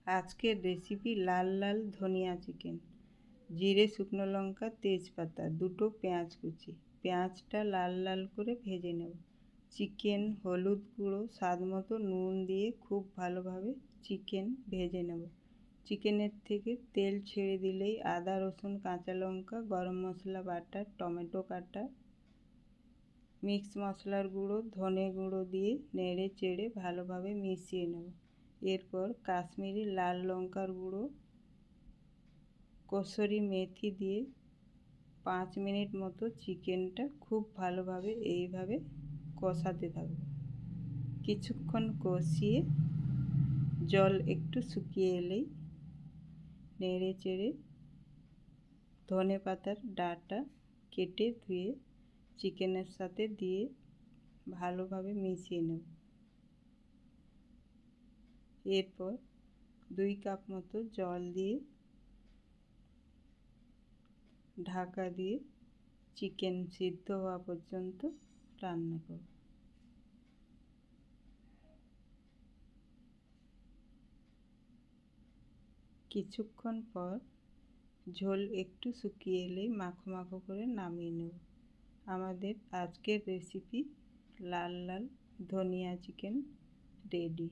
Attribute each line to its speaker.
Speaker 1: আজকের রেসিপি লাল লাল ধনিয়া চিকেন। জিরে, শুকনো লঙ্কা, তেজপাতা, দুটো পেঁয়াজ কুচি। পেঁয়াজটা লাল লাল করে ভেজে নেব। চিকেন, হলুদ গুঁড়ো, স্বাদ মতো নুন দিয়ে খুব ভালোভাবে চিকেন ভেজে নেব। চিকেনের থেকে তেল ছেড়ে দিলেই আদা, রসুন, কাঁচা লঙ্কা, গরম মশলা বাটা, টমেটো কাটা, মিক্স মশলার গুঁড়ো, ধনে গুঁড়ো দিয়ে নেড়ে চেড়ে ভালোভাবে মিশিয়ে নেব। এরপর কাশ্মীরি লাল লঙ্কার গুঁড়ো, কসুরি মেথি দিয়ে 5 মিনিট মতো চিকেনটা খুব ভালোভাবে এইভাবে কষাতে থাকব। কিছুক্ষণ কষিয়ে জল একটু শুকিয়ে এলেই নেড়ে চেড়ে ধনে পাতার ডাঁটা কেটে ধুয়ে চিকেনের সাথে দিয়ে ভালোভাবে মিশিয়ে নেব। এরপর 2 কাপ মতো জল দিয়ে ঢাকা দিয়ে চিকেন সিদ্ধ হওয়া পর্যন্ত রান্না করব। কিছুক্ষণ পর ঝোল একটু শুকিয়ে এলেই মাখো মাখো করে নামিয়ে নেব। আমাদের আজকের রেসিপি লাল লাল ধনিয়া চিকেন রেডি।